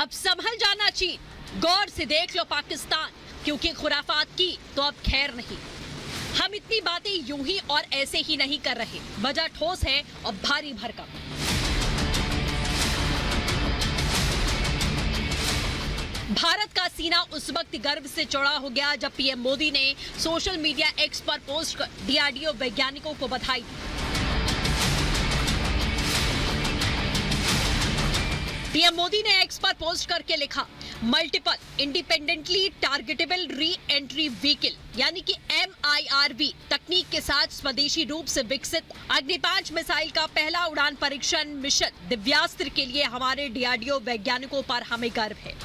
अब संभल जाना चीन, गौर से देख लो पाकिस्तान, क्योंकि खुराफात की तो अब खैर नहीं। हम इतनी बातें यूं ही और ऐसे ही नहीं कर रहे, वजह ठोस है और भारी भरकम। भारत का सीना उस वक्त गर्व से चौड़ा हो गया जब पीएम मोदी ने सोशल मीडिया एक्स पर पोस्ट कर डीआरडीओ वैज्ञानिकों को बधाई दी। पीएम मोदी ने एक्स पर पोस्ट करके लिखा, multiple independently targetable re entry vehicle यानी कि MIRV तकनीक के साथ स्वदेशी रूप से विकसित अग्नि 5 मिसाइल का पहला उड़ान परीक्षण मिशन दिव्यास्त्र के लिए हमारे डीआरडीओ वैज्ञानिकों पर हमें गर्व है।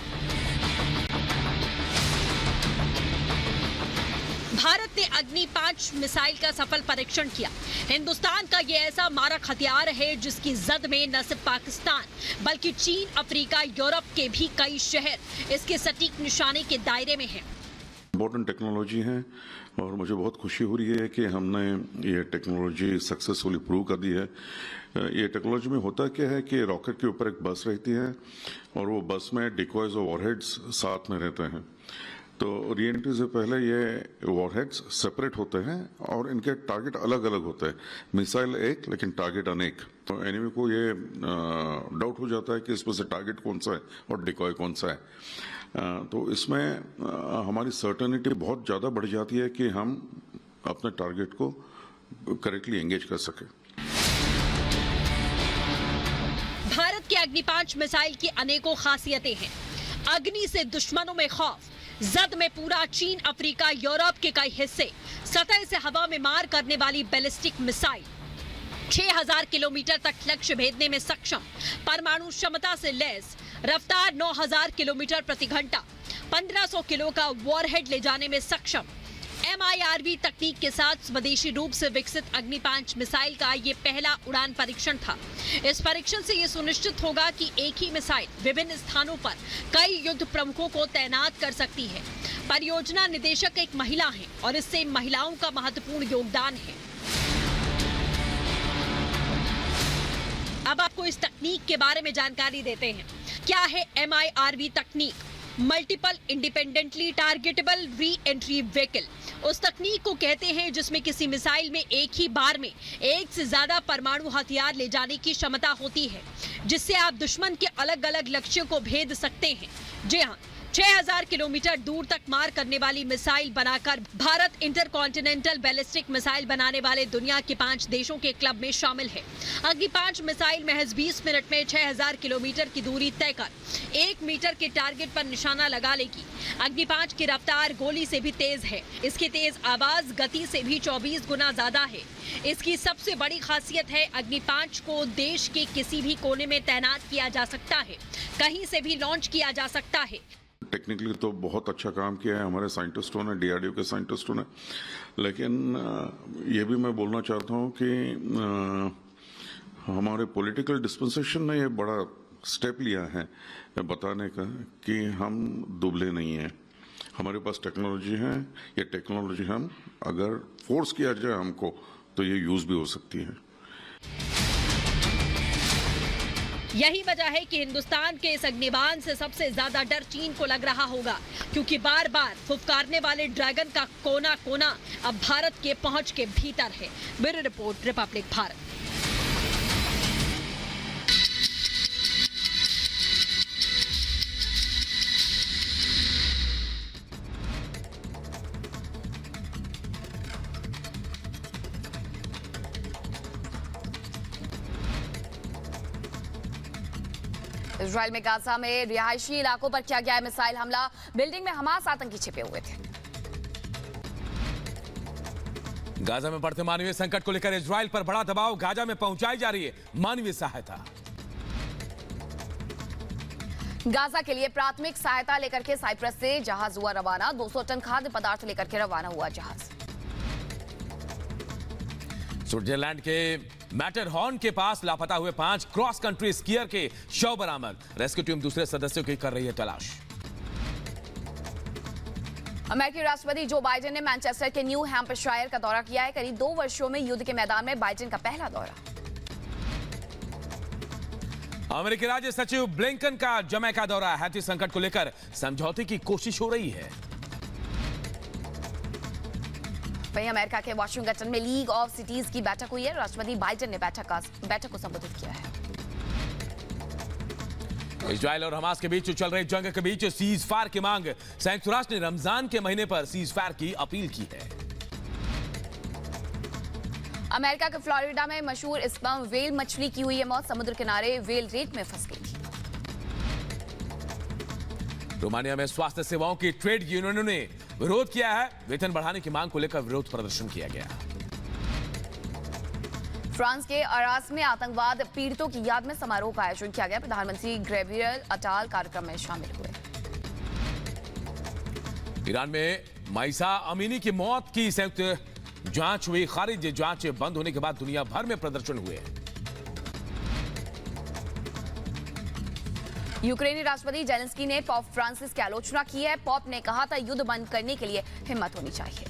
भारत ने अग्नि 5 मिसाइल का सफल परीक्षण किया। हिंदुस्तान का ये ऐसा मारक हथियार है जिसकी जद में न सिर्फ पाकिस्तान बल्कि चीन, अफ्रीका, यूरोप के भी कई शहर इसके सटीक निशाने के दायरे में हैं। इम्पोर्टेंट टेक्नोलॉजी है और मुझे बहुत खुशी हो रही है कि हमने ये टेक्नोलॉजी सक्सेसफुली प्रूव कर दी है। ये टेक्नोलॉजी में होता क्या है कि रॉकेट के ऊपर एक बस रहती है और वो बस में डिकॉयज और वॉरहेड्स साथ में रहते हैं। तो रीएंट्री से पहले ये वॉरहेड्स सेपरेट होते हैं और इनके टारगेट अलग अलग होते हैं। मिसाइल एक लेकिन टारगेट अनेक। तो एनिमी को ये डाउट हो जाता है कि इसमें से टारगेट कौन सा है और डिकॉय कौन सा है। तो इसमें हमारी सर्टेनिटी बहुत ज़्यादा बढ़ जाती है कि हम अपने टारगेट को करेक्टली एंगेज कर सकें। भारत के अग्नि 5 मिसाइल की अनेकों खासियतें हैं। अग्नि से दुश्मनों में खौफ, जद में पूरा चीन, अफ्रीका, यूरोप के कई हिस्से, सतह से हवा में मार करने वाली बैलिस्टिक मिसाइल, 6000 किलोमीटर तक लक्ष्य भेदने में सक्षम, परमाणु क्षमता से लैस, रफ्तार 9000 किलोमीटर प्रति घंटा, 1500 किलो का वॉरहेड ले जाने में सक्षम। MIRV तकनीक के साथ स्वदेशी रूप से विकसित अग्नि 5 मिसाइल का ये पहला उड़ान परीक्षण था। इस परीक्षण से ये सुनिश्चित होगा कि एक ही मिसाइल विभिन्न स्थानों पर कई युद्ध प्रमुखों को तैनात कर सकती है। परियोजना निदेशक एक महिला हैं और इससे महिलाओं का महत्वपूर्ण योगदान है। अब आपको इस तकनीक के बारे में जानकारी देते हैं। क्या है MIRV तकनीक? Multiple independently targetable re entry vehicle उस तकनीक को कहते हैं जिसमें किसी मिसाइल में एक ही बार में एक से ज्यादा परमाणु हथियार ले जाने की क्षमता होती है, जिससे आप दुश्मन के अलग अलग लक्ष्यों को भेद सकते हैं। जी हाँ, 6000 किलोमीटर दूर तक मार करने वाली मिसाइल बनाकर भारत इंटरकॉन्टिनेंटल बैलिस्टिक मिसाइल बनाने वाले दुनिया के 5 देशों के क्लब में शामिल है। अग्नि 5 मिसाइल महज 20 मिनट में 6000 किलोमीटर की दूरी तय कर 1 मीटर के टारगेट पर निशाना लगा लेगी। अग्नि 5 की रफ्तार गोली से भी तेज है। इसकी तेज आवाज गति से भी 24 गुना ज्यादा है। इसकी सबसे बड़ी खासियत है अग्नि 5 को देश के किसी भी कोने में तैनात किया जा सकता है, कहीं से भी लॉन्च किया जा सकता है। टेक्निकली तो बहुत अच्छा काम किया है हमारे साइंटिस्टों ने, डीआरडीओ के साइंटिस्टों ने, लेकिन ये भी मैं बोलना चाहता हूँ कि हमारे पॉलिटिकल डिस्पेंसेशन ने ये बड़ा स्टेप लिया है बताने का कि हम दुबले नहीं हैं, हमारे पास टेक्नोलॉजी है। ये टेक्नोलॉजी हम अगर फोर्स किया जाए हमको तो ये यूज भी हो सकती है। यही वजह है कि हिंदुस्तान के इस अग्निबाण से सबसे ज्यादा डर चीन को लग रहा होगा, क्योंकि बार बार फुफकारने वाले ड्रैगन का कोना कोना अब भारत के पहुंच के भीतर है। Bureau report, Republic Bharat. Israel में गाजा में रिहायशी इलाकों पर किया गया मिसाइल हमला। बिल्डिंग में हमास आतंकी छिपे हुए थे। गाजा में बढ़ते मानवीय संकट को लेकर इजराइल पर बड़ा दबाव। गाजा में पहुंचाई जा रही है मानवीय सहायता। गाजा के लिए प्राथमिक सहायता लेकर के साइप्रस से जहाज हुआ रवाना। 200 टन खाद्य पदार्थ लेकर के रवाना हुआ जहाज। स्विट्जरलैंड के मैटरहॉर्न के पास लापता हुए 5 क्रॉस कंट्री स्कीयर के शव बरामद। रेस्क्यू टीम दूसरे सदस्यों की कर रही है तलाश। अमेरिकी राष्ट्रपति जो बाइडेन ने मैनचेस्टर के न्यू हैम्पशायर का दौरा किया है। करीब 2 वर्षों में युद्ध के मैदान में बाइडेन का पहला दौरा। अमेरिकी राज्य सचिव ब्लिंकन का जमैका दौरा, हैती संकट को लेकर समझौते की कोशिश हो रही है। वहीं अमेरिका के वाशिंगटन में लीग ऑफ सिटीज की बैठक हुई है। राष्ट्रपति बाइडेन ने बैठक को संबोधित किया है। इजराइल और हमास के बीच चल रही जंग के बीच सीज फायर की मांग, संयुक्त राष्ट्र ने रमजान के महीने पर सीज फायर की अपील की है। अमेरिका के फ्लोरिडा में मशहूर स्पर्म व्हेल मछली की हुई है मौत, समुद्र किनारे व्हेल रेत में फंस गई थी। रोमानिया में स्वास्थ्य सेवाओं की ट्रेड यूनियनों ने विरोध किया है। वेतन बढ़ाने की मांग को लेकर विरोध प्रदर्शन किया गया। फ्रांस के अरास में आतंकवाद पीड़ितों की याद में समारोह का आयोजन किया गया। प्रधानमंत्री गैब्रियल अटाल कार्यक्रम में शामिल हुए। ईरान में माइसा अमीनी की मौत की संयुक्त जांच हुई खारिज। जांच बंद होने के बाद दुनिया भर में प्रदर्शन हुए। यूक्रेनी राष्ट्रपति जेलेंस्की ने पोप फ्रांसिस की आलोचना की है। पोप ने कहा था युद्ध बंद करने के लिए हिम्मत होनी चाहिए।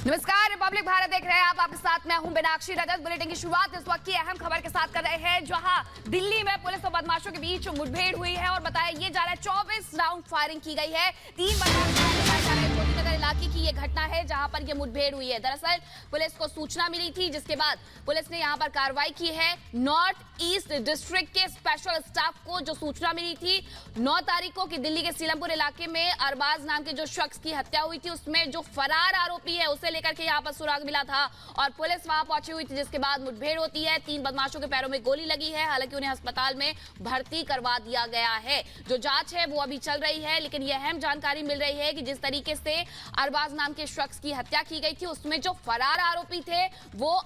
नमस्कार, रिपब्लिक भारत देख रहे हैं आप। आपके साथ मैं हूं मीनाक्षी रजत। बुलेटिन की शुरुआत इस वक्त की अहम खबर के साथ कर रहे हैं, जहां दिल्ली में पुलिस और बदमाशों के बीच मुठभेड़ हुई है और बताया ये जा रहा है 24 राउंड फायरिंग की गई है। 3 बदमाश बताए जा रहे हैं। ज्योतिनगर इलाके की ये घटना है जहां पर ये मुठभेड़ हुई है। दरअसल पुलिस को सूचना मिली थी, जिसके बाद पुलिस ने यहाँ पर कार्रवाई की है। नॉर्थ ईस्ट डिस्ट्रिक्ट के स्पेशल स्टाफ को जो सूचना मिली थी 9 तारीख को कि दिल्ली के सीलमपुर इलाके में अरबाज नाम के जो शख्स की हत्या हुई थी, उसमें जो फरार आरोपी है उसे लेकर के यहाँ पर सुराग मिला था और पुलिस वहां पहुंची हुई थी, जिसके बाद मुठभेड़ होती है। 3 बदमाशों के पैरों में गोली लगी है। हालांकि उन्हें अस्पताल में भर्ती करवा दिया गया है। जो जांच है वो अभी चल रही है, लेकिन यह अहम जानकारी मिल रही है कि जिस तरीके से अरबाज नाम के शख्स की हत्या की गई थी, उसमें जो फरार आरोपी थे वो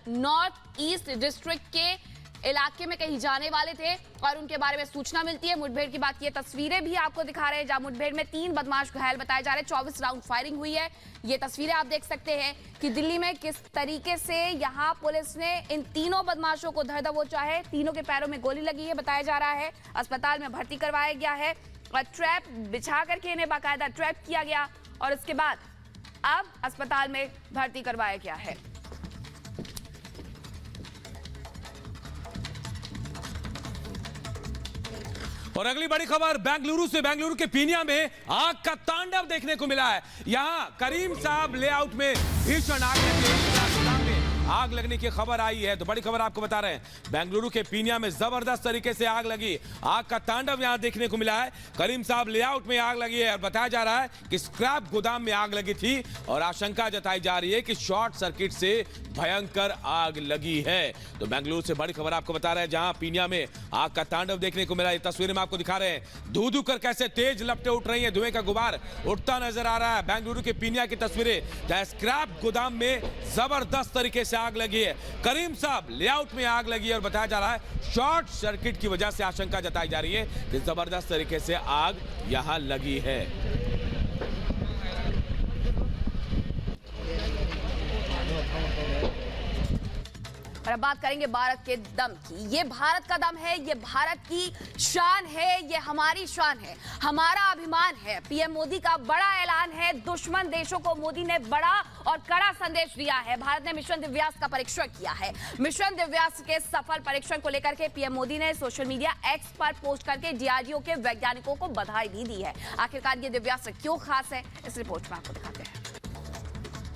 नॉर्थ ईस्ट डिस्ट्रिक्ट के इलाके में कहीं जाने वाले थे और उनके बारे में सूचना मिलती है। मुठभेड़ की बात की तस्वीरें भी आपको दिखा रहे हैं, जहां मुठभेड़ में 3 बदमाश घायल बताए जा रहे हैं। 24 राउंड फायरिंग हुई है। ये तस्वीरें आप देख सकते हैं कि दिल्ली में किस तरीके से यहां पुलिस ने इन तीनों बदमाशों को धर दबोचा है। तीनों के पैरों में गोली लगी है बताया जा रहा है। अस्पताल में भर्ती करवाया गया है और ट्रैप बिछा करके इन्हें बाकायदा ट्रैप किया गया और उसके बाद अब अस्पताल में भर्ती करवाया गया है। और अगली बड़ी खबर बेंगलुरु से। बेंगलुरु के पीनिया में आग का तांडव देखने को मिला है। यहां करीम साहब लेआउट में भीषण आग आग लगने की खबर आई है। तो बड़ी खबर आपको बता रहे हैं, बेंगलुरु के पीनिया में जबरदस्त तरीके से आग लगी। आग का तांडव यहां देखने को मिला है। करीम साहब लेआउट में आग लगी है और बताया जा रहा है कि स्क्रैप गोदाम में आग लगी थी और आशंका जताई जा रही है कि शॉर्ट सर्किट से भयंकर आग लगी है। तो बेंगलुरु से बड़ी खबर आपको बता रहे हैं, जहां पीनिया में आग का तांडव देखने को मिला। ये तस्वीरें में आपको दिखा रहे हैं, धू धू कर कैसे तेज लपटें उठ रही हैं, धुएं का गुबार उठता नजर आ रहा है। बेंगलुरु के पीनिया की तस्वीरें, जहां स्क्रैप गोदाम में जबरदस्त तरीके से आग लगी है। करीम साहब लेआउट में आग लगी है और बताया जा रहा है शॉर्ट सर्किट की वजह से आशंका जताई जा रही है कि जबरदस्त तरीके से आग यहां लगी है। और अब बात करेंगे भारत के दम की। ये भारत का दम है, ये भारत की शान है, ये हमारी शान है, हमारा अभिमान है। पीएम मोदी का बड़ा ऐलान है। दुश्मन देशों को मोदी ने बड़ा और कड़ा संदेश दिया है। भारत ने मिशन दिव्यास का परीक्षण किया है। मिशन दिव्यास के सफल परीक्षण को लेकर के पीएम मोदी ने सोशल मीडिया एक्स पर पोस्ट करके डीआरडीओ के वैज्ञानिकों को बधाई भी दी है। आखिरकार ये दिव्यास क्यों खास है, इस रिपोर्ट में आपको दिखाते हैं।